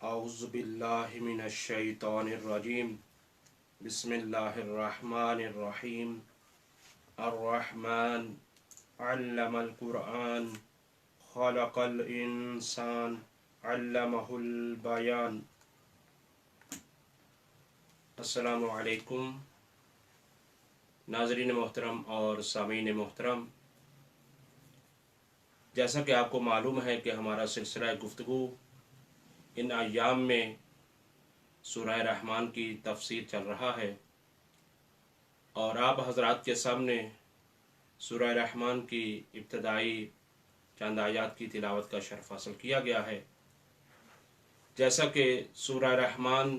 أعوذ بالله من الشيطان الرجيم بسم الله الرحمن الرحيم الرحمن علم القرآن خلق الإنسان علمه البيان۔ السلام علیکم ناظرین محترم اور سامعین محترم، جیسا کہ آپ کو معلوم ہے کہ ہمارا سلسلہ گفتگو ان ایام میں سورہ رحمان کی تفسیر چل رہا ہے، اور آپ حضرات کے سامنے سورہ رحمان کی ابتدائی چند آیات کی تلاوت کا شرف حاصل کیا گیا ہے۔ جیسا کہ سورہ رحمان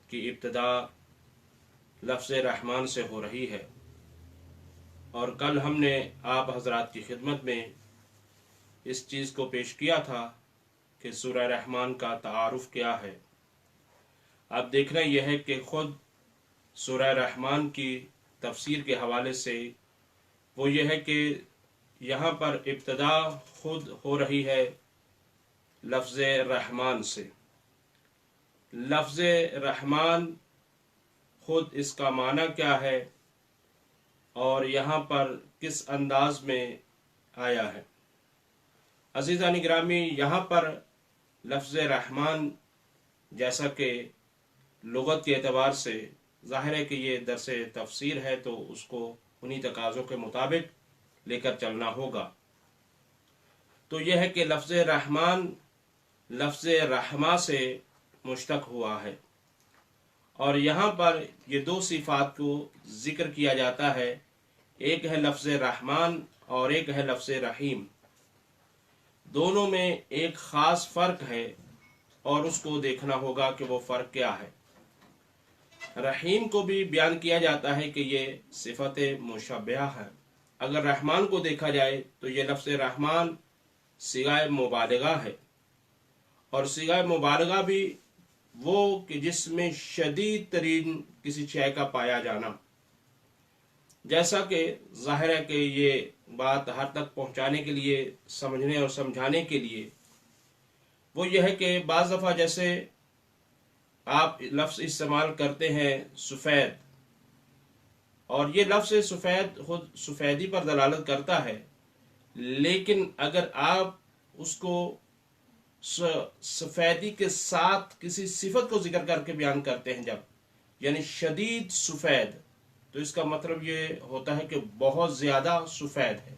کی ابتدا لفظ رحمان سے ہو رہی ہے، اور کل ہم نے آپ حضرات کی خدمت میں اس چیز کو پیش کیا تھا کہ سورہ رحمان کا تعارف کیا ہے۔ اب دیکھنا یہ ہے کہ خود سورہ رحمان کی تفسیر کے حوالے سے وہ یہ ہے کہ یہاں پر ابتدا خود ہو رہی ہے لفظ رحمان سے۔ لفظ رحمان خود اس کا معنی کیا ہے اور یہاں پر کس انداز میں آیا ہے۔ عزیزان گرامی، یہاں پر لفظ رحمان جیسا کہ لغت کے اعتبار سے ظاہر ہے کہ یہ درس تفسیر ہے، تو اس کو انہی تقاضوں کے مطابق لے کر چلنا ہوگا۔ تو یہ ہے کہ لفظ رحمان لفظ رحمہ سے مشتق ہوا ہے، اور یہاں پر یہ دو صفات کو ذکر کیا جاتا ہے، ایک ہے لفظ رحمان اور ایک ہے لفظ رحیم۔ دونوں میں ایک خاص فرق ہے، اور اس کو دیکھنا ہوگا کہ وہ فرق کیا ہے۔ رحیم کو بھی بیان کیا جاتا ہے کہ یہ صفت مشبہہ ہے۔ اگر رحمان کو دیکھا جائے تو یہ لفظ رحمان صیغہ مبالغہ ہے، اور صیغہ مبالغہ بھی وہ کہ جس میں شدید ترین کسی شے کا پایا جانا، جیسا کہ ظاہر ہے کہ یہ بات ہر تک پہنچانے کے لیے، سمجھنے اور سمجھانے کے لیے وہ یہ ہے کہ بعض دفعہ جیسے آپ لفظ استعمال کرتے ہیں سفید، اور یہ لفظ سفید خود سفیدی پر دلالت کرتا ہے، لیکن اگر آپ اس کو سفیدی کے ساتھ کسی صفت کو ذکر کر کے بیان کرتے ہیں، جب یعنی شدید سفید، تو اس کا مطلب یہ ہوتا ہے کہ بہت زیادہ سفید ہے۔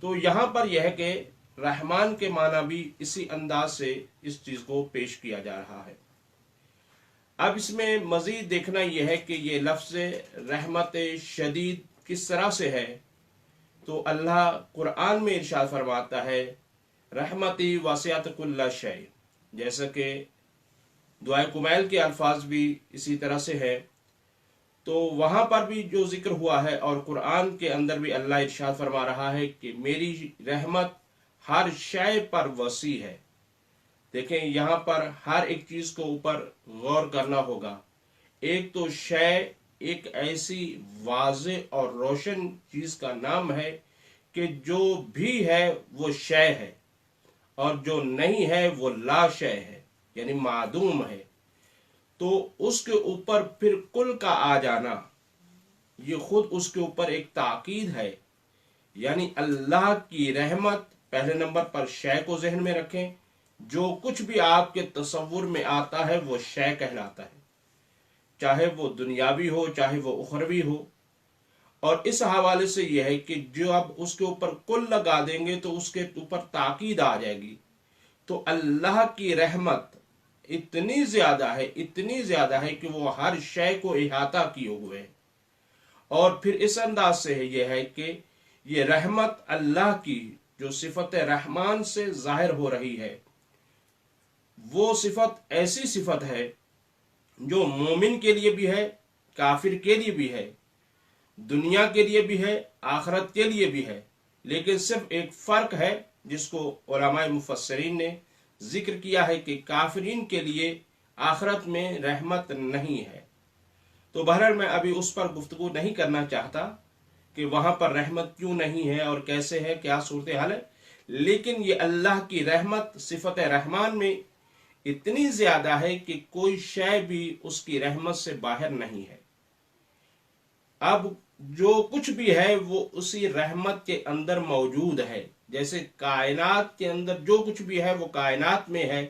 تو یہاں پر یہ ہے کہ رحمان کے معنی بھی اسی انداز سے اس چیز کو پیش کیا جا رہا ہے۔ اب اس میں مزید دیکھنا یہ ہے کہ یہ لفظ رحمت شدید کس طرح سے ہے، تو اللہ قرآن میں ارشاد فرماتا ہے رحمتی وسعت کل شیء، جیسا کہ دعائے کمیل کے الفاظ بھی اسی طرح سے ہے۔ تو وہاں پر بھی جو ذکر ہوا ہے، اور قرآن کے اندر بھی اللہ ارشاد فرما رہا ہے کہ میری رحمت ہر شے پر وسیع ہے۔ دیکھیں یہاں پر ہر ایک چیز کو اوپر غور کرنا ہوگا۔ ایک تو شے ایک ایسی واضح اور روشن چیز کا نام ہے کہ جو بھی ہے وہ شے ہے، اور جو نہیں ہے وہ لا شے ہے، یعنی معدوم ہے۔ تو اس کے اوپر پھر کل کا آ جانا، یہ خود اس کے اوپر ایک تاکید ہے۔ یعنی اللہ کی رحمت پہلے نمبر پر شے کو ذہن میں رکھیں، جو کچھ بھی آپ کے تصور میں آتا ہے وہ شے کہلاتا ہے، چاہے وہ دنیاوی ہو چاہے وہ اخروی ہو۔ اور اس حوالے سے یہ ہے کہ جو اب اس کے اوپر کل لگا دیں گے تو اس کے اوپر تاکید آ جائے گی۔ تو اللہ کی رحمت اتنی زیادہ ہے کہ وہ ہر شے کو احاطہ کیے ہوئے ہے۔ اور پھر اس انداز سے یہ ہے کہ یہ رحمت اللہ کی جو صفت رحمان سے ظاہر ہو رہی ہے، وہ صفت ایسی صفت ہے جو مومن کے لیے بھی ہے، کافر کے لیے بھی ہے، دنیا کے لیے بھی ہے، آخرت کے لیے بھی ہے۔ لیکن صرف ایک فرق ہے جس کو علماء مفسرین نے ذکر کیا ہے کہ کافرین کے لیے آخرت میں رحمت نہیں ہے۔ تو بہرحال میں ابھی اس پر گفتگو نہیں کرنا چاہتا کہ وہاں پر رحمت کیوں نہیں ہے اور کیسے ہے، کیا صورتحال ہے، لیکن یہ اللہ کی رحمت صفت رحمان میں اتنی زیادہ ہے کہ کوئی شے بھی اس کی رحمت سے باہر نہیں ہے۔ اب جو کچھ بھی ہے وہ اسی رحمت کے اندر موجود ہے، جیسے کائنات کے اندر جو کچھ بھی ہے وہ کائنات میں ہے،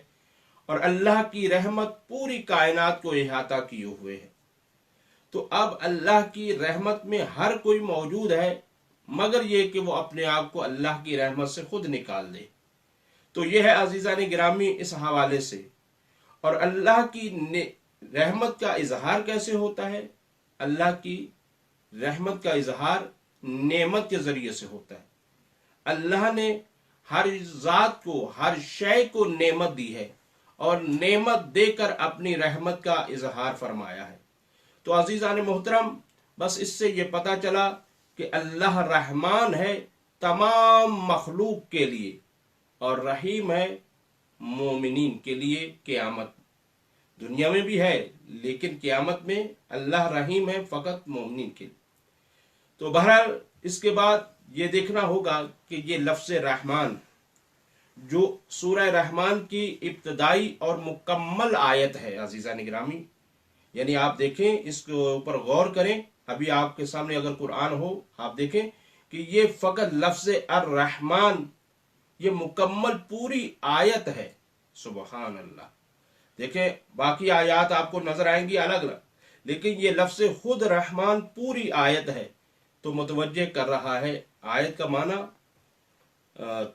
اور اللہ کی رحمت پوری کائنات کو احاطہ کیے ہوئے ہے۔ تو اب اللہ کی رحمت میں ہر کوئی موجود ہے، مگر یہ کہ وہ اپنے آپ کو اللہ کی رحمت سے خود نکال دے۔ تو یہ ہے عزیزان گرامی اس حوالے سے۔ اور اللہ کی رحمت کا اظہار کیسے ہوتا ہے؟ اللہ کی رحمت کا اظہار نعمت کے ذریعے سے ہوتا ہے۔ اللہ نے ہر ذات کو، ہر شے کو نعمت دی ہے، اور نعمت دے کر اپنی رحمت کا اظہار فرمایا ہے۔ تو عزیزان محترم، بس اس سے یہ پتہ چلا کہ اللہ رحمان ہے تمام مخلوق کے لیے، اور رحیم ہے مومنین کے لیے قیامت۔ دنیا میں بھی ہے لیکن قیامت میں اللہ رحیم ہے فقط مومنین کے لیے۔ تو بہرحال اس کے بعد یہ دیکھنا ہوگا کہ یہ لفظ رحمان جو سورہ رحمان کی ابتدائی اور مکمل آیت ہے عزیزان گرامی، یعنی آپ دیکھیں اس کے اوپر غور کریں، ابھی آپ کے سامنے اگر قرآن ہو آپ دیکھیں کہ یہ فقط لفظ الرحمن یہ مکمل پوری آیت ہے۔ سبحان اللہ۔ دیکھیں باقی آیات آپ کو نظر آئیں گی الگ الگ، لیکن یہ لفظ خود رحمان پوری آیت ہے، تو متوجہ کر رہا ہے۔ آیت کا معنی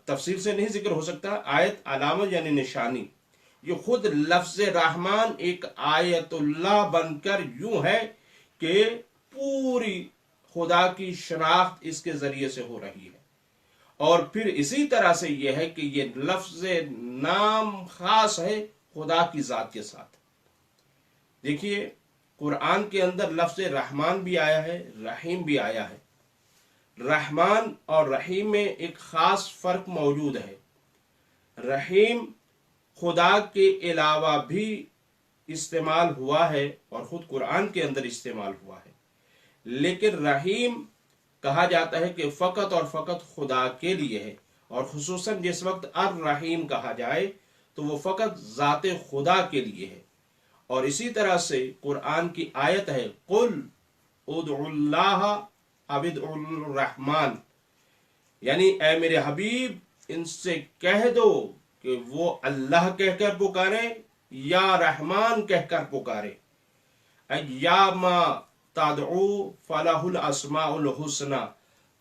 تفسیر سے نہیں ذکر ہو سکتا، آیت علامت یعنی نشانی۔ یہ خود لفظ رحمان ایک آیت اللہ بن کر یوں ہے کہ پوری خدا کی شناخت اس کے ذریعے سے ہو رہی ہے۔ اور پھر اسی طرح سے یہ ہے کہ یہ لفظ نام خاص ہے خدا کی ذات کے ساتھ۔ دیکھیے قرآن کے اندر لفظ رحمان بھی آیا ہے، رحیم بھی آیا ہے۔ رحمان اور رحیم میں ایک خاص فرق موجود ہے۔ رحیم خدا کے علاوہ بھی استعمال ہوا ہے اور خود قرآن کے اندر استعمال ہوا ہے، لیکن رحیم کہا جاتا ہے کہ فقط اور فقط خدا کے لیے ہے، اور خصوصاً جس وقت الرحیم کہا جائے تو وہ فقط ذات خدا کے لیے ہے۔ اور اسی طرح سے قرآن کی آیت ہے قل ادعوا اللہ او ادعوا الرحمن، یعنی اے میرے حبیب ان سے کہہ دو کہ وہ اللہ کہہ کر پکارے یا رحمان کہہ کر پکارے۔ ایاما تدعو فلہ الاسماء الحسنی،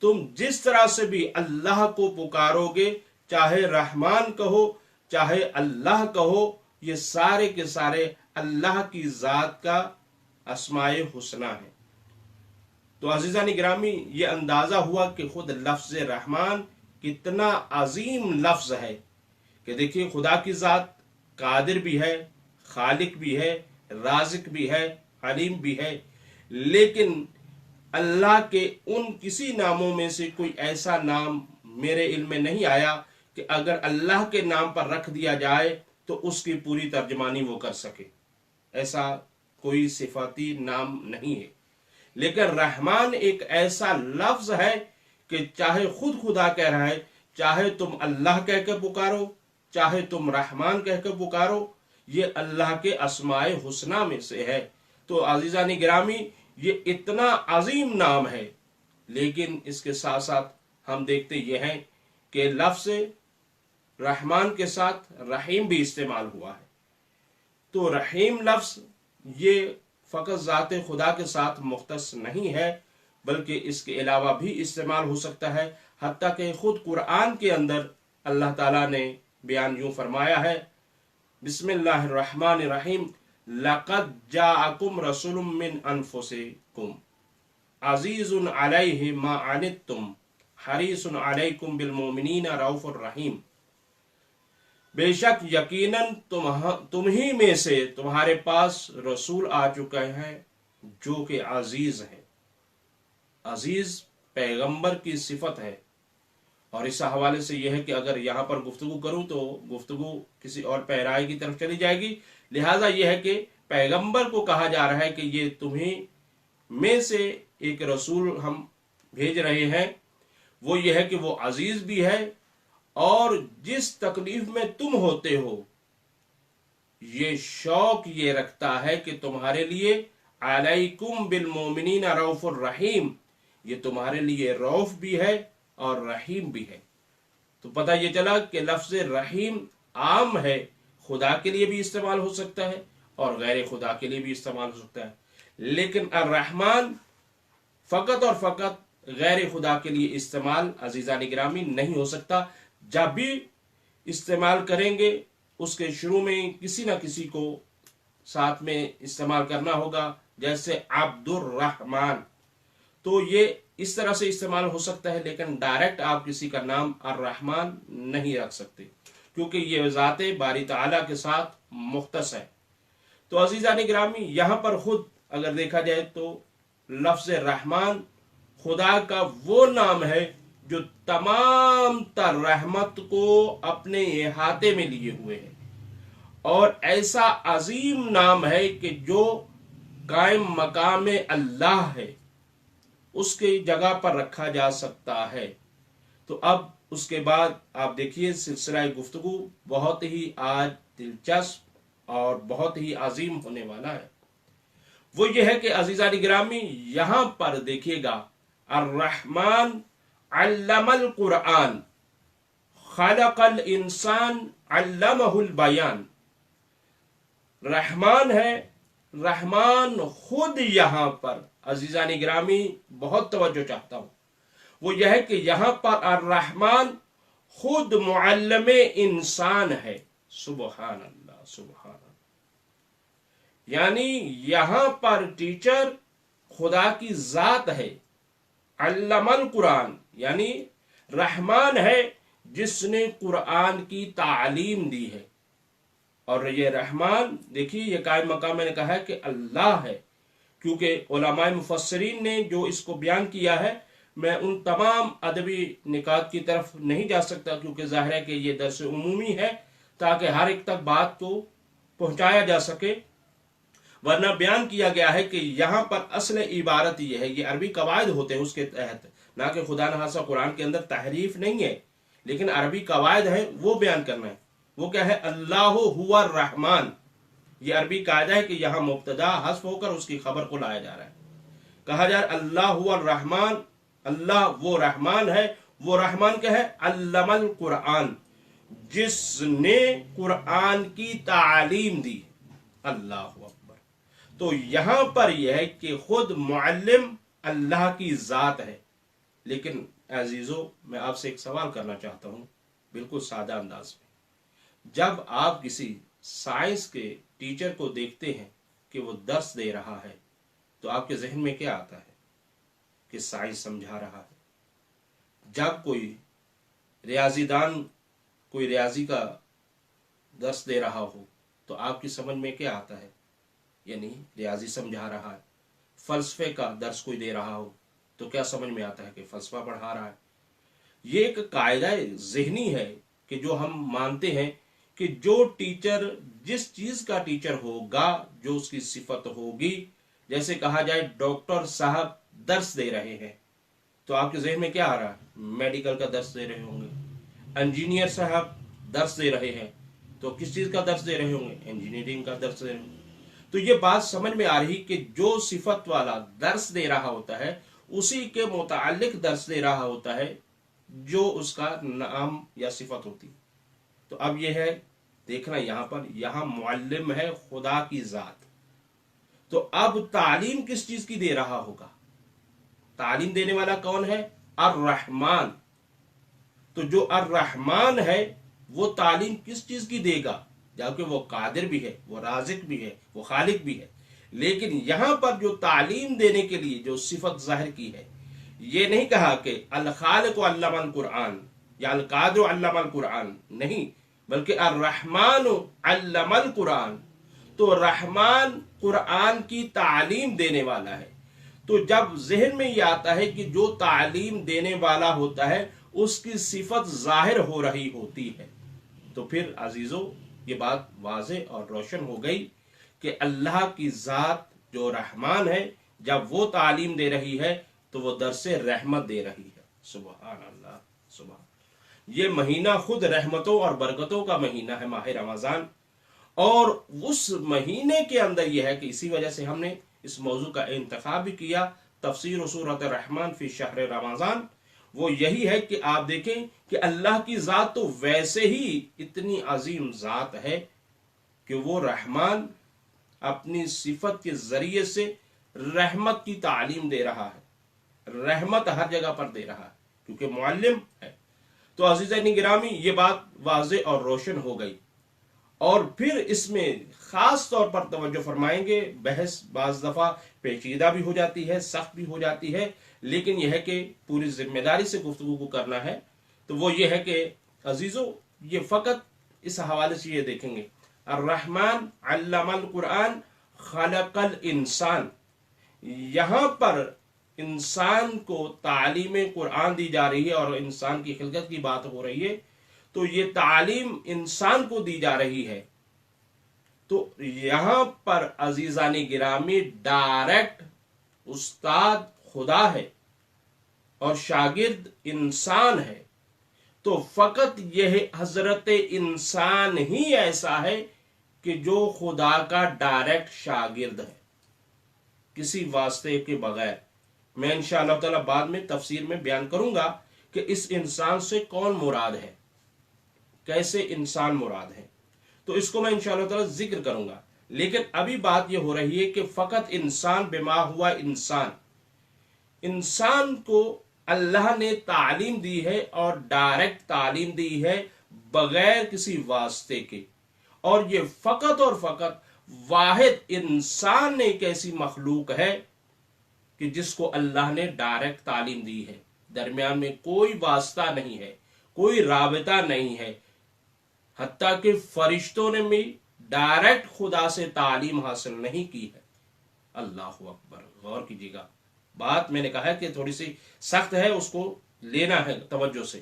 تم جس طرح سے بھی اللہ کو پکارو گے، چاہے رحمان کہو چاہے اللہ کہو، یہ سارے کے سارے اللہ کی ذات کا اسماء حسنی ہے۔ تو عزیزان گرامی یہ اندازہ ہوا کہ خود لفظ رحمان کتنا عظیم لفظ ہے، کہ دیکھیے خدا کی ذات قادر بھی ہے، خالق بھی ہے، رازق بھی ہے، علیم بھی ہے، لیکن اللہ کے ان کسی ناموں میں سے کوئی ایسا نام میرے علم میں نہیں آیا کہ اگر اللہ کے نام پر رکھ دیا جائے تو اس کی پوری ترجمانی وہ کر سکے۔ ایسا کوئی صفاتی نام نہیں ہے، لیکن رحمان ایک ایسا لفظ ہے کہ چاہے خود خدا کہہ رہا ہے، چاہے تم اللہ کہہ کے پکارو چاہے تم رحمان کہہ کے پکارو، یہ اللہ کے اسماء حسنی میں سے ہے۔ تو عزیزان گرامی یہ اتنا عظیم نام ہے، لیکن اس کے ساتھ ساتھ ہم دیکھتے یہ ہیں کہ لفظ رحمان کے ساتھ رحیم بھی استعمال ہوا ہے۔ تو رحیم لفظ یہ فقط ذات خدا کے ساتھ مختص نہیں ہے، بلکہ اس کے علاوہ بھی استعمال ہو سکتا ہے، حتیٰ کہ خود قرآن کے اندر اللہ تعالیٰ نے بیان یوں فرمایا ہے، بسم اللہ الرحمن الرحیم، لقد جاءکم رسول من انفسکم عزیز علیہ ما عنتم حریص علیکم بالمؤمنین رؤوف الرحیم، بے شک یقیناً تم ہی میں سے تمہارے پاس رسول آ چکے ہیں جو کہ عزیز ہے۔ عزیز پیغمبر کی صفت ہے، اور اس حوالے سے یہ ہے کہ اگر یہاں پر گفتگو کروں تو گفتگو کسی اور پیرائے کی طرف چلی جائے گی، لہٰذا یہ ہے کہ پیغمبر کو کہا جا رہا ہے کہ یہ تمہیں میں سے ایک رسول ہم بھیج رہے ہیں، وہ یہ ہے کہ وہ عزیز بھی ہے، اور جس تکلیف میں تم ہوتے ہو یہ شوق یہ رکھتا ہے کہ تمہارے لیے علیکم بالمومنین رؤوف الرحیم، یہ تمہارے لیے رؤوف بھی ہے اور رحیم بھی ہے۔ تو پتہ یہ چلا کہ لفظ رحیم عام ہے، خدا کے لیے بھی استعمال ہو سکتا ہے اور غیر خدا کے لیے بھی استعمال ہو سکتا ہے، لیکن الرحمن فقط اور فقط غیر خدا کے لیے استعمال عزیزان گرامی نہیں ہو سکتا۔ جب بھی استعمال کریں گے اس کے شروع میں کسی نہ کسی کو ساتھ میں استعمال کرنا ہوگا، جیسے عبد الرحمن، تو یہ اس طرح سے استعمال ہو سکتا ہے، لیکن ڈائریکٹ آپ کسی کا نام الرحمن نہیں رکھ سکتے، کیونکہ یہ ذات باری تعالیٰ کے ساتھ مختص ہے۔ تو عزیزان گرامی یہاں پر خود اگر دیکھا جائے تو لفظ رحمان خدا کا وہ نام ہے جو تمام تر رحمت کو اپنے احاطے میں لیے ہوئے ہے، اور ایسا عظیم نام ہے کہ جو قائم مقام اللہ ہے اس کی جگہ پر رکھا جا سکتا ہے۔ تو اب اس کے بعد آپ دیکھیے سلسلہ گفتگو بہت ہی آج دلچسپ اور بہت ہی عظیم ہونے والا ہے۔ وہ یہ ہے کہ عزیزان گرامی یہاں پر دیکھیے گا الرحمن علم القرآن خلق الانسان علمہ البیان، رحمان ہے، رحمان خود یہاں پر عزیزان گرامی بہت توجہ چاہتا ہوں، وہ یہ ہے کہ یہاں پر الرحمن خود معلم انسان ہے۔ سبحان اللہ، سبحان اللہ، یعنی یہاں پر ٹیچر خدا کی ذات ہے۔ علم القرآن یعنی رحمان ہے جس نے قرآن کی تعلیم دی ہے، اور یہ رحمان دیکھیے یہ قائم مقام میں نے کہا ہے کہ اللہ ہے، کیونکہ علماء مفسرین نے جو اس کو بیان کیا ہے، میں ان تمام ادبی نکات کی طرف نہیں جا سکتا، کیونکہ ظاہر ہے کہ یہ درس عمومی ہے تاکہ ہر ایک تک بات کو پہنچایا جا سکے، ورنہ بیان کیا گیا ہے کہ یہاں پر اصل عبارت یہ ہے، یہ عربی قواعد ہوتے ہیں اس کے تحت، نہ کہ خدا نخواستہ قرآن کے اندر تحریف نہیں ہے، لیکن عربی قواعد ہے وہ بیان کرنا ہے۔ وہ کیا ہے؟ اللہ هو الرحمن، یہ عربی قاعدہ ہے کہ یہاں مبتدا حذف ہو کر اس کی خبر کو لایا جا رہا ہے، کہا جا رہا ہے اللہ هو الرحمن، اللہ وہ رحمان ہے، وہ رحمان کیا ہے؟ علم القرآن، جس نے قرآن کی تعلیم دی۔ اللہ اکبر۔ تو یہاں پر یہ ہے کہ خود معلم اللہ کی ذات ہے۔ لیکن عزیزو میں آپ سے ایک سوال کرنا چاہتا ہوں بالکل سادہ انداز میں، جب آپ کسی سائنس کے ٹیچر کو دیکھتے ہیں کہ وہ درس دے رہا ہے تو آپ کے ذہن میں کیا آتا ہے؟ کہ سائنس سمجھا رہا ہے۔ جب کوئی ریاضی دان کوئی ریاضی کا درس دے رہا ہو تو آپ کی سمجھ میں کیا آتا ہے؟ یعنی ریاضی سمجھا رہا ہے۔ فلسفے کا درس کوئی دے رہا ہو تو کیا سمجھ میں آتا ہے؟ کہ فلسفہ پڑھا رہا ہے۔ یہ ایک قاعدہ ذہنی ہے کہ جو ہم مانتے ہیں کہ جو ٹیچر جس چیز کا ٹیچر ہوگا، جو اس کی صفت ہوگی، جیسے کہا جائے ڈاکٹر صاحب درس دے رہے ہیں تو آپ کے ذہن میں کیا آ رہا ہے؟ میڈیکل کا درس دے رہے ہوں گے۔ انجینئر صاحب درس دے رہے ہیں تو کس چیز کا درس دے رہے ہوں گے؟ انجینئرنگ کا درس دے رہے ہوں گے۔ تو یہ بات سمجھ میں آ رہی کہ جو صفت والا درس دے رہا ہوتا ہے اسی کے متعلق درس دے رہا ہوتا ہے جو اس کا نام یا صفت ہوتی۔ تو اب یہ ہے دیکھنا یہاں پر، یہاں معلم ہے خدا کی ذات، تو اب تعلیم کس چیز کی دے رہا ہوگا؟ تعلیم دینے والا کون ہے؟ الرحمن۔ تو جو الرحمن ہے وہ تعلیم کس چیز کی دے گا؟ جبکہ وہ قادر بھی ہے، وہ رازق بھی ہے، وہ خالق بھی ہے، لیکن یہاں پر جو تعلیم دینے کے لیے جو صفت ظاہر کی ہے، یہ نہیں کہا کہ الخالق علم القرآن یا القادر علم القرآن، نہیں، بلکہ الرحمن علم القرآن۔ تو رحمان قرآن کی تعلیم دینے والا ہے۔ تو جب ذہن میں یہ آتا ہے کہ جو تعلیم دینے والا ہوتا ہے اس کی صفت ظاہر ہو رہی ہوتی ہے، تو پھر عزیزو یہ بات واضح اور روشن ہو گئی کہ اللہ کی ذات جو رحمان ہے، جب وہ تعلیم دے رہی ہے تو وہ درس رحمت دے رہی ہے۔ سبحان اللہ، سبحان۔ یہ مہینہ خود رحمتوں اور برکتوں کا مہینہ ہے، ماہ رمضان، اور اس مہینے کے اندر یہ ہے کہ اسی وجہ سے ہم نے اس موضوع کا انتخاب بھی کیا، تفسیر سورۃ الرحمن فی شہر رمضان، وہ یہی ہے کہ آپ دیکھیں کہ اللہ کی ذات تو ویسے ہی اتنی عظیم ذات ہے کہ وہ رحمان اپنی صفت کے ذریعے سے رحمت کی تعلیم دے رہا ہے، رحمت ہر جگہ پر دے رہا ہے کیونکہ معلم ہے۔ تو عزیزان گرامی، یہ بات واضح اور روشن ہو گئی، اور پھر اس میں خاص طور پر توجہ فرمائیں گے، بحث بعض دفعہ پیچیدہ بھی ہو جاتی ہے، سخت بھی ہو جاتی ہے، لیکن یہ ہے کہ پوری ذمہ داری سے گفتگو کو کرنا ہے۔ تو وہ یہ ہے کہ عزیزو، یہ فقط اس حوالے سے یہ دیکھیں گے، الرحمن علم القرآن خلق الانسان، یہاں پر انسان کو تعلیم قرآن دی جا رہی ہے اور انسان کی خلقت کی بات ہو رہی ہے، تو یہ تعلیم انسان کو دی جا رہی ہے۔ تو یہاں پر عزیزان گرامی ڈائریکٹ استاد خدا ہے اور شاگرد انسان ہے، تو فقط یہ حضرت انسان ہی ایسا ہے کہ جو خدا کا ڈائریکٹ شاگرد ہے، کسی واسطے کے بغیر۔ میں انشاءاللہ تعالی بعد میں تفسیر میں بیان کروں گا کہ اس انسان سے کون مراد ہے، کیسے انسان مراد ہے، تو اس کو میں انشاءاللہ تعالی ذکر کروں گا۔ لیکن ابھی بات یہ ہو رہی ہے کہ فقط انسان بما ہوا انسان، انسان کو اللہ نے تعلیم دی ہے اور ڈائریکٹ تعلیم دی ہے بغیر کسی واسطے کے، اور یہ فقط اور فقط واحد انسان ایک ایسی مخلوق ہے کہ جس کو اللہ نے ڈائریکٹ تعلیم دی ہے، درمیان میں کوئی واسطہ نہیں ہے، کوئی رابطہ نہیں ہے، حتیٰ کہ فرشتوں نے بھی ڈائریکٹ خدا سے تعلیم حاصل نہیں کی ہے۔ اللہ اکبر، غور کیجیے گا، بات میں نے کہا ہے کہ تھوڑی سی سخت ہے، اس کو لینا ہے توجہ سے۔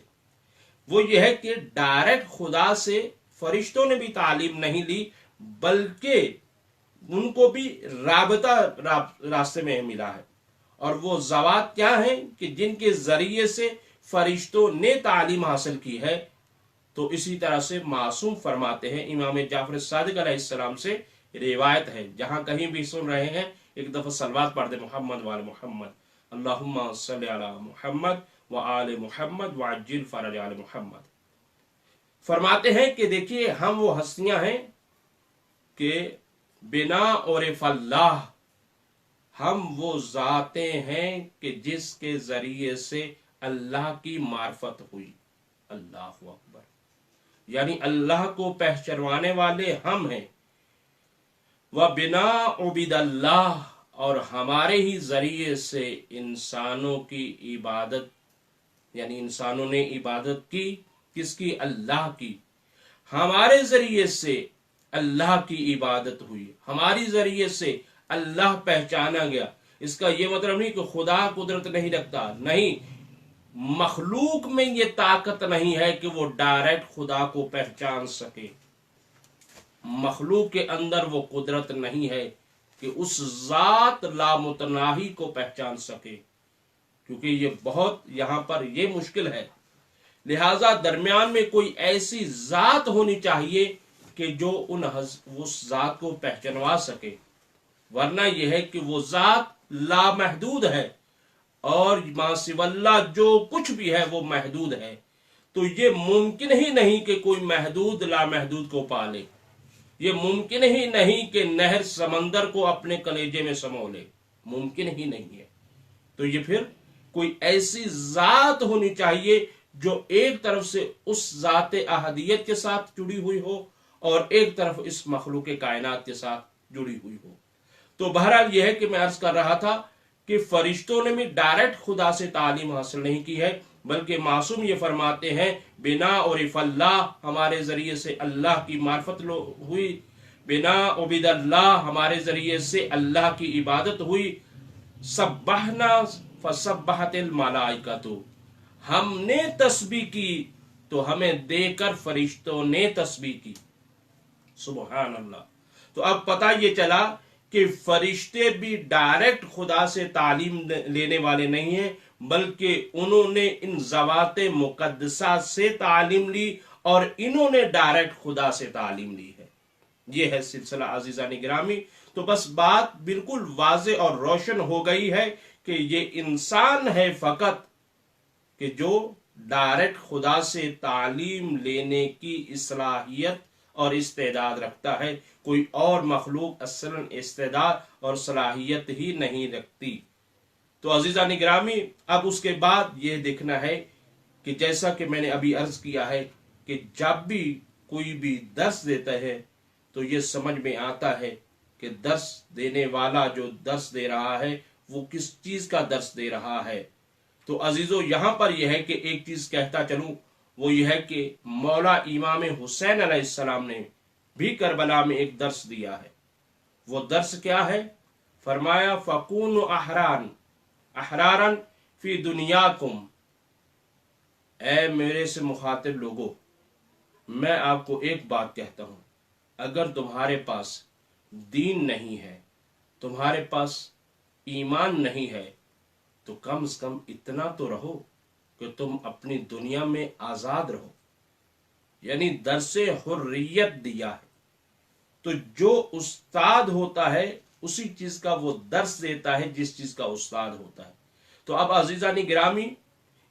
وہ یہ ہے کہ ڈائریکٹ خدا سے فرشتوں نے بھی تعلیم نہیں لی، بلکہ ان کو بھی رابطہ راستے میں ملا ہے، اور وہ ذوات کیا ہیں کہ جن کے ذریعے سے فرشتوں نے تعلیم حاصل کی ہے۔ تو اسی طرح سے معصوم فرماتے ہیں، امام جعفر صادق علیہ السلام سے روایت ہے، جہاں کہیں بھی سن رہے ہیں ایک دفعہ صلوات پڑھ دے، محمد وآل محمد، اللہم صلی علی محمد وآل محمد وعجل فرج آل محمد۔ فرماتے ہیں کہ دیکھیے، ہم وہ ہستیاں ہیں کہ بنا عرف اللہ، ہم وہ ذاتیں ہیں کہ جس کے ذریعے سے اللہ کی معرفت ہوئی۔ اللہ اکبر، یعنی اللہ کو پہچانوانے والے ہم ہیں۔ وَبِنَا عُبِدَ اللہ، اور ہمارے ہی ذریعے سے انسانوں کی عبادت، یعنی انسانوں نے عبادت کی، کس کی؟ اللہ کی۔ ہمارے ذریعے سے اللہ کی عبادت ہوئی، ہماری ذریعے سے اللہ پہچانا گیا۔ اس کا یہ مطلب نہیں کہ خدا قدرت نہیں رکھتا، نہیں، مخلوق میں یہ طاقت نہیں ہے کہ وہ ڈائریکٹ خدا کو پہچان سکے، مخلوق کے اندر وہ قدرت نہیں ہے کہ اس ذات لامتناہی کو پہچان سکے، کیونکہ یہ بہت یہاں پر یہ مشکل ہے۔ لہذا درمیان میں کوئی ایسی ذات ہونی چاہیے کہ جو اس ذات کو پہچانوا سکے، ورنہ یہ ہے کہ وہ ذات لامحدود ہے، اور ما سوی اللہ جو کچھ بھی ہے وہ محدود ہے۔ تو یہ ممکن ہی نہیں کہ کوئی محدود لامحدود کو پالے، یہ ممکن ہی نہیں کہ نہر سمندر کو اپنے کلیجے میں سمو لے، ممکن ہی نہیں ہے۔ تو یہ پھر کوئی ایسی ذات ہونی چاہیے جو ایک طرف سے اس ذات احدیت کے ساتھ جڑی ہوئی ہو اور ایک طرف اس مخلوق کائنات کے ساتھ جڑی ہوئی ہو۔ تو بہرحال یہ ہے کہ میں عرض کر رہا تھا کہ فرشتوں نے بھی ڈائریکٹ خدا سے تعلیم حاصل نہیں کی ہے، بلکہ معصوم یہ فرماتے ہیں بنا عرف اللہ، ہمارے ذریعے سے اللہ کی معرفت ہوئی، بنا عبد اللہ، ہمارے ذریعے سے اللہ کی عبادت ہوئی، سبحنا فسبحت الملائکۃ، ہم نے تسبیح کی تو ہمیں دیکھ کر فرشتوں نے تسبیح کی۔ سبحان اللہ۔ تو اب پتہ یہ چلا کہ فرشتے بھی ڈائریکٹ خدا سے تعلیم لینے والے نہیں ہیں، بلکہ انہوں نے ان ذوات مقدسات سے تعلیم لی، اور انہوں نے ڈائریکٹ خدا سے تعلیم لی ہے۔ یہ ہے سلسلہ عزیزان گرامی۔ تو بس بات بالکل واضح اور روشن ہو گئی ہے کہ یہ انسان ہے فقط کہ جو ڈائریکٹ خدا سے تعلیم لینے کی صلاحیت اور استعداد رکھتا ہے، کوئی اور مخلوق اصلاً استعداد اور صلاحیت ہی نہیں رکھتی۔ تو عزیزان گرامی، اب اس کے بعد یہ دیکھنا ہے کہ جیسا کہ میں نے ابھی عرض کیا ہے کہ جب بھی کوئی بھی درس دیتا ہے تو یہ سمجھ میں آتا ہے کہ درس دینے والا جو درس دے رہا ہے وہ کس چیز کا درس دے رہا ہے۔ تو عزیزو، یہاں پر یہ ہے کہ ایک چیز کہتا چلوں، وہ یہ ہے کہ مولا امام حسین علیہ السلام نے بھی کربلا میں ایک درس دیا ہے۔ وہ درس کیا ہے؟ فرمایا فَكُونُوا احرارا فی دنیاکم، اے میرے سے مخاطب لوگوں، میں آپ کو ایک بات کہتا ہوں، اگر تمہارے پاس دین نہیں ہے، تمہارے پاس ایمان نہیں ہے، تو کم از کم اتنا تو رہو کہ تم اپنی دنیا میں آزاد رہو، یعنی درس حریت دیا ہے۔ تو جو استاد ہوتا ہے اسی چیز کا وہ درس دیتا ہے جس چیز کا استاد ہوتا ہے۔ تو اب عزیزان گرامی،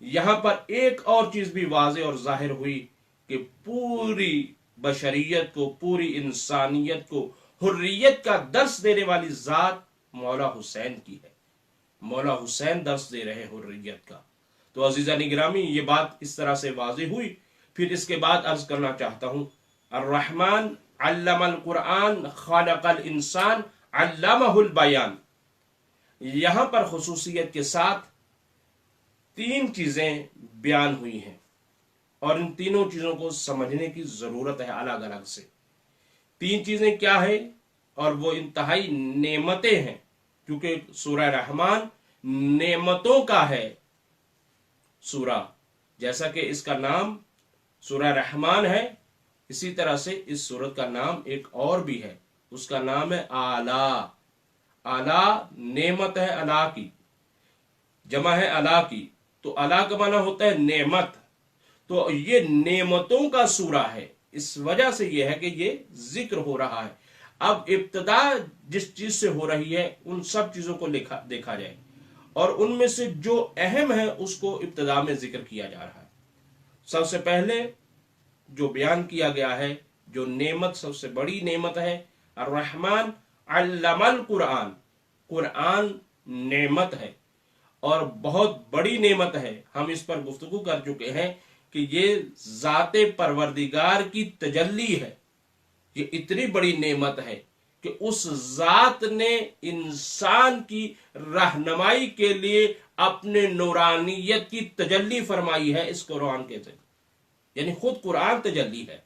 یہاں پر ایک اور چیز بھی واضح اور ظاہر ہوئی کہ پوری بشریت کو، پوری انسانیت کو حریت کا درس دینے والی ذات مولا حسین کی ہے۔ مولا حسین درس دے رہے حریت کا۔ تو عزیزان گرامی، یہ بات اس طرح سے واضح ہوئی۔ پھر اس کے بعد عرض کرنا چاہتا ہوں، الرحمن علم القرآن خلق الانسان علمہ البیان، یہاں پر خصوصیت کے ساتھ تین چیزیں بیان ہوئی ہیں، اور ان تینوں چیزوں کو سمجھنے کی ضرورت ہے الگ الگ سے۔ تین چیزیں کیا ہیں؟ اور وہ انتہائی نعمتیں ہیں، کیونکہ سورہ رحمان نعمتوں کا ہے سورہ، جیسا کہ اس کا نام سورہ رحمان ہے، اسی طرح سے اس سورت کا نام ایک اور بھی ہے، اس کا نام ہے آلا۔ آلا نعمت ہے، اللہ کی جمع ہے اللہ کی، تو اللہ کا معنی ہوتا ہے نعمت۔ تو یہ نعمتوں کا سورہ ہے، اس وجہ سے یہ ہے کہ یہ ذکر ہو رہا ہے۔ اب ابتدا جس چیز سے ہو رہی ہے ان سب چیزوں کو دیکھا جائے، اور ان میں سے جو اہم ہے اس کو ابتدا میں ذکر کیا جا رہا ہے۔ سب سے پہلے جو بیان کیا گیا ہے، جو نعمت سب سے بڑی نعمت ہے، الرحمن علم القرآن، قرآن نعمت ہے اور بہت بڑی نعمت ہے۔ ہم اس پر گفتگو کر چکے ہیں کہ یہ ذات پروردگار کی تجلی ہے، یہ اتنی بڑی نعمت ہے کہ اس ذات نے انسان کی رہنمائی کے لیے اپنے نورانیت کی تجلی فرمائی ہے اس قرآن کے ذریعے، یعنی خود قرآن تجلی ہے۔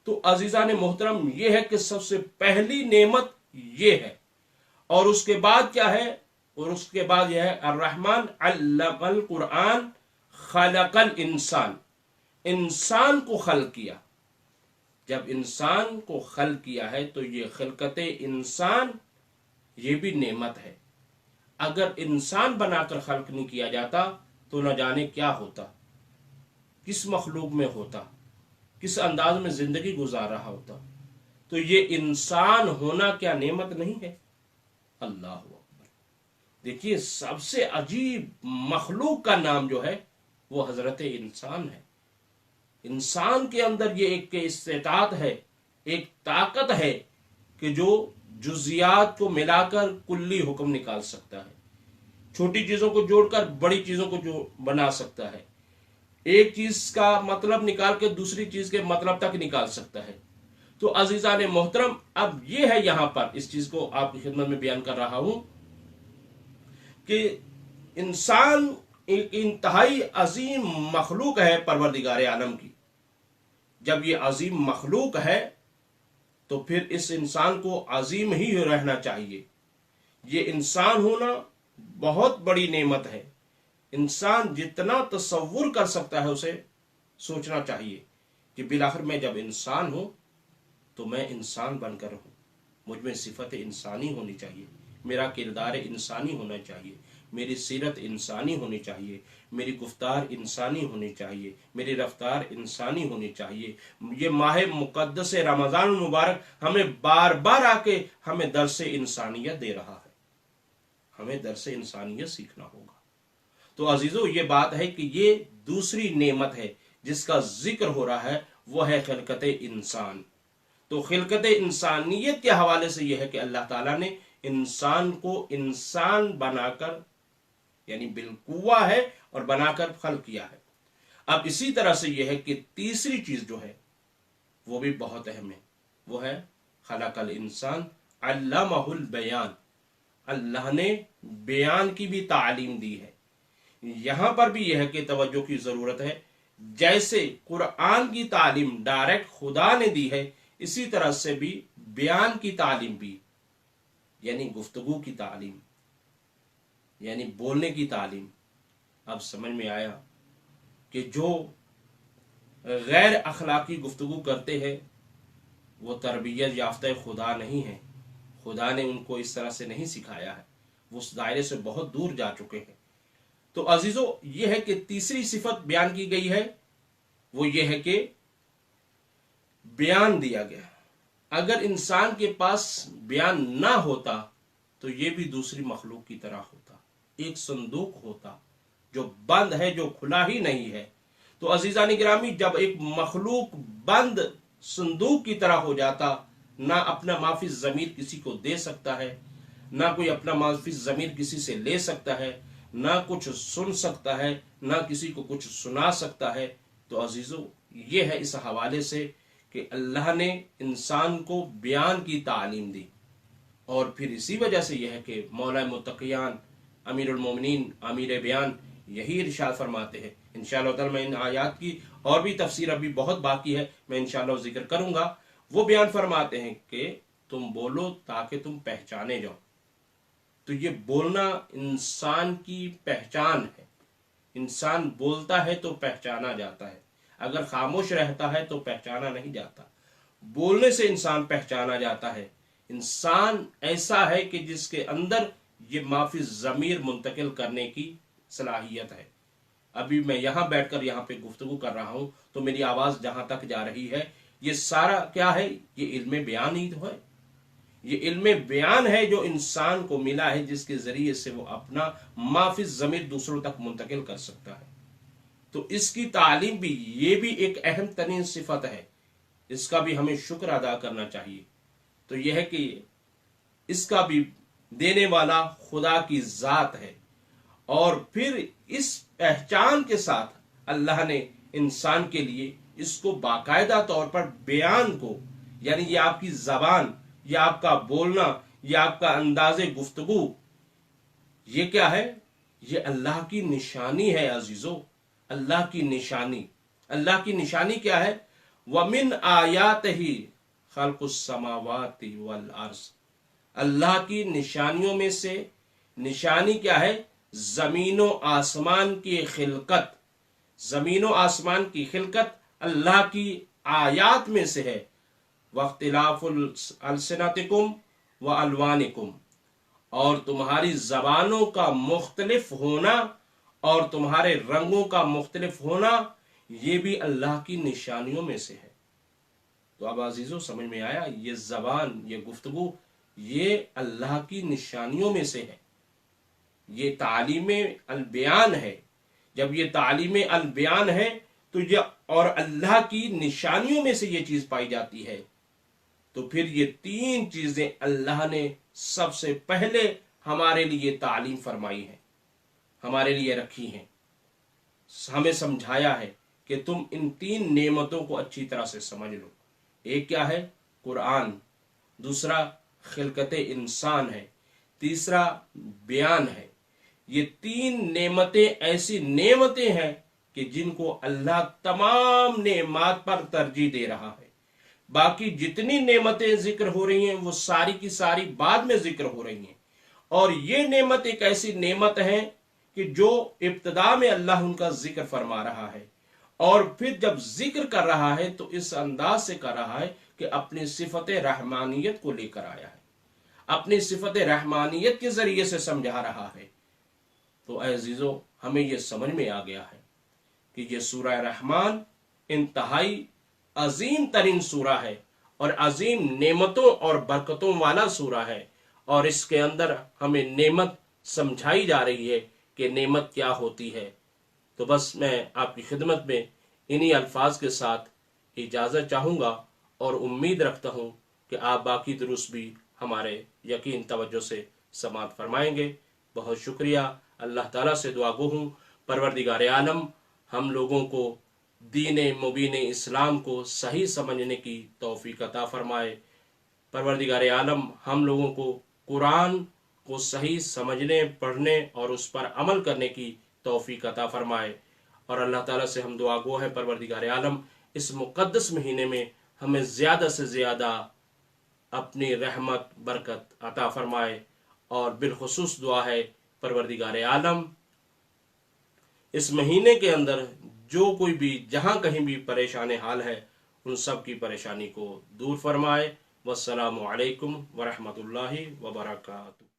تو عزیزان محترم، یہ ہے کہ سب سے پہلی نعمت یہ ہے، اور اس کے بعد کیا ہے؟ اور اس کے بعد یہ ہے الرحمن علم القرآن خلق الانسان، انسان کو خلق کیا۔ جب انسان کو خلق کیا ہے تو یہ خلقت انسان یہ بھی نعمت ہے۔ اگر انسان بنا کر خلق نہیں کیا جاتا تو نہ جانے کیا ہوتا، کس مخلوق میں ہوتا، کس انداز میں زندگی گزار رہا ہوتا۔ تو یہ انسان ہونا کیا نعمت نہیں ہے؟ اللہ اکبر! دیکھیے، سب سے عجیب مخلوق کا نام جو ہے وہ حضرت انسان ہے۔ انسان کے اندر یہ ایک استطاعت ہے، ایک طاقت ہے کہ جو جزیات کو ملا کر کلی حکم نکال سکتا ہے، چھوٹی چیزوں کو جوڑ کر بڑی چیزوں کو جو بنا سکتا ہے، ایک چیز کا مطلب نکال کے دوسری چیز کے مطلب تک نکال سکتا ہے۔ تو عزیزان محترم، اب یہ ہے یہاں پر اس چیز کو آپ کی خدمت میں بیان کر رہا ہوں کہ انسان ایک انتہائی عظیم مخلوق ہے پروردگار عالم کی۔ جب یہ عظیم مخلوق ہے تو پھر اس انسان کو عظیم ہی رہنا چاہیے۔ یہ انسان ہونا بہت بڑی نعمت ہے۔ انسان جتنا تصور کر سکتا ہے اسے سوچنا چاہیے کہ بالآخر میں جب انسان ہوں تو میں انسان بن کر ہوں، مجھ میں صفت انسانی ہونی چاہیے، میرا کردار انسانی ہونا چاہیے، میری سیرت انسانی ہونی چاہیے، میری گفتار انسانی ہونی چاہیے، میری رفتار انسانی ہونی چاہیے۔ یہ ماہ مقدس رمضان المبارک ہمیں بار بار آ کے ہمیں درس انسانیت دے رہا ہے، ہمیں درس انسانیت سیکھنا ہوگا۔ تو عزیزو، یہ بات ہے کہ یہ دوسری نعمت ہے جس کا ذکر ہو رہا ہے، وہ ہے خلقت انسان۔ تو خلقت انسانیت کے حوالے سے یہ ہے کہ اللہ تعالیٰ نے انسان کو انسان بنا کر، یعنی بالقوہ ہے اور بنا کر خلق کیا ہے۔ اب اسی طرح سے یہ ہے کہ تیسری چیز جو ہے وہ بھی بہت اہم ہے، وہ ہے خلق الانسان علمہ البیان۔ اللہ نے بیان کی بھی تعلیم دی ہے۔ یہاں پر بھی یہ ہے کہ توجہ کی ضرورت ہے، جیسے قرآن کی تعلیم ڈائریکٹ خدا نے دی ہے، اسی طرح سے بھی بیان کی تعلیم بھی، یعنی گفتگو کی تعلیم، یعنی بولنے کی تعلیم۔ اب سمجھ میں آیا کہ جو غیر اخلاقی گفتگو کرتے ہیں وہ تربیت یافتہ خدا نہیں ہے، خدا نے ان کو اس طرح سے نہیں سکھایا ہے، وہ اس دائرے سے بہت دور جا چکے ہیں۔ تو عزیزو، یہ ہے کہ تیسری صفت بیان کی گئی ہے، وہ یہ ہے کہ بیان دیا گیا۔ اگر انسان کے پاس بیان نہ ہوتا تو یہ بھی دوسری مخلوق کی طرح ہوتا، ایک صندوق ہوتا جو بند ہے، جو کھلا ہی نہیں ہے۔ تو عزیزان گرامی، جب ایک مخلوق بند صندوق کی طرح ہو جاتا، نہ اپنا معافی ضمیر کسی کو دے سکتا ہے، نہ کوئی اپنا معافی ضمیر کسی سے لے سکتا ہے، نہ کچھ سن سکتا ہے، نہ کسی کو کچھ سنا سکتا ہے، تو عزیزو، یہ ہے اس حوالے سے کہ اللہ نے انسان کو بیان کی تعلیم دی۔ اور پھر اسی وجہ سے یہ ہے کہ مولا متقیان امیر المومنین امیر بیان یہی ارشاد فرماتے ہیں۔ انشاءاللہ تعالی میں ان آیات کی اور بھی تفسیر ابھی بہت باقی ہے، میں انشاءاللہ ذکر کروں گا۔ وہ بیان فرماتے ہیں کہ تم بولو تاکہ تم پہچانے جاؤ۔ تو یہ بولنا انسان کی پہچان ہے، انسان بولتا ہے تو پہچانا جاتا ہے، اگر خاموش رہتا ہے تو پہچانا نہیں جاتا۔ بولنے سے انسان پہچانا جاتا ہے۔ انسان ایسا ہے کہ جس کے اندر یہ معافی ضمیر منتقل کرنے کی صلاحیت ہے۔ ابھی میں یہاں بیٹھ کر یہاں پہ گفتگو کر رہا ہوں تو میری آواز جہاں تک جا رہی ہے، یہ سارا کیا ہے؟ یہ علم بیان ہی تو ہے۔ یہ علم بیان ہے جو انسان کو ملا ہے، جس کے ذریعے سے وہ اپنا معافی ضمیر دوسروں تک منتقل کر سکتا ہے۔ تو اس کی تعلیم بھی، یہ بھی ایک اہم ترین صفت ہے، اس کا بھی ہمیں شکر ادا کرنا چاہیے۔ تو یہ ہے کہ اس کا بھی دینے والا خدا کی ذات ہے۔ اور پھر اس پہچان کے ساتھ اللہ نے انسان کے لیے اس کو باقاعدہ طور پر بیان کو، یعنی یہ آپ کی زبان، یہ آپ کا بولنا، یہ آپ کا انداز گفتگو، یہ کیا ہے؟ یہ اللہ کی نشانی ہے عزیزو، اللہ کی نشانی۔ اللہ کی نشانی کیا ہے؟ وَمِنْ آیَاتِهِ خَلْقُ السَّمَاوَاتِ وَالْأَرْضِ۔ اللہ کی نشانیوں میں سے نشانی کیا ہے؟ زمین و آسمان کی خلقت۔ زمین و آسمان کی خلقت اللہ کی آیات میں سے ہے۔ وَاخْتِلَافُ أَلْسِنَتِكُمْ وَأَلْوَانِكُمْ، اور تمہاری زبانوں کا مختلف ہونا اور تمہارے رنگوں کا مختلف ہونا، یہ بھی اللہ کی نشانیوں میں سے ہے۔ تو اب عزیزو، سمجھ میں آیا؟ یہ زبان، یہ گفتگو، یہ اللہ کی نشانیوں میں سے ہے۔ یہ تعلیم البیان ہے۔ جب یہ تعلیم البیان ہے تو یہ اور اللہ کی نشانیوں میں سے یہ چیز پائی جاتی ہے، تو پھر یہ تین چیزیں اللہ نے سب سے پہلے ہمارے لیے تعلیم فرمائی ہے، ہمارے لیے رکھی ہیں، ہمیں سمجھایا ہے کہ تم ان تین نعمتوں کو اچھی طرح سے سمجھ لو۔ ایک کیا ہے؟ قرآن، دوسرا خلقت انسان ہے، تیسرا بیان ہے۔ یہ تین نعمتیں ایسی نعمتیں ہیں کہ جن کو اللہ تمام نعمات پر ترجیح دے رہا ہے۔ باقی جتنی نعمتیں ذکر ہو رہی ہیں وہ ساری کی ساری بعد میں ذکر ہو رہی ہیں، اور یہ نعمت ایک ایسی نعمت ہے کہ جو ابتدا میں اللہ ان کا ذکر فرما رہا ہے، اور پھر جب ذکر کر رہا ہے تو اس انداز سے کر رہا ہے کہ اپنی صفت رحمانیت کو لے کر آیا ہے، اپنی صفت رحمانیت کے ذریعے سے سمجھا رہا ہے۔ تو اے عزیزو، ہمیں یہ سمجھ میں آ گیا ہے کہ یہ سورہ رحمان انتہائی عظیم ترین سورہ ہے اور عظیم نعمتوں اور برکتوں والا سورہ ہے، اور اس کے اندر ہمیں نعمت سمجھائی جا رہی ہے کہ نعمت کیا ہوتی ہے۔ تو بس میں آپ کی خدمت میں انہی الفاظ کے ساتھ اجازت چاہوں گا، اور امید رکھتا ہوں کہ آپ باقی دروس بھی ہمارے یقین توجہ سے سماعت فرمائیں گے۔ بہت شکریہ۔ اللہ تعالیٰ سے دعا گو ہوں پروردگار عالم ہم لوگوں کو دین مبین اسلام کو صحیح سمجھنے کی توفیق عطا فرمائے۔ پروردگار عالم ہم لوگوں کو قرآن کو صحیح سمجھنے، پڑھنے اور اس پر عمل کرنے کی توفیق عطا فرمائے۔ اور اللہ تعالیٰ سے ہم دعا گو ہیں پروردگار عالم اس مقدس مہینے میں ہمیں زیادہ سے زیادہ اپنی رحمت برکت عطا فرمائے، اور بالخصوص دعا ہے پروردگار عالم اس مہینے کے اندر جو کوئی بھی جہاں کہیں بھی پریشان حال ہے ان سب کی پریشانی کو دور فرمائے۔ والسلام علیکم ورحمۃ اللہ وبرکاتہ۔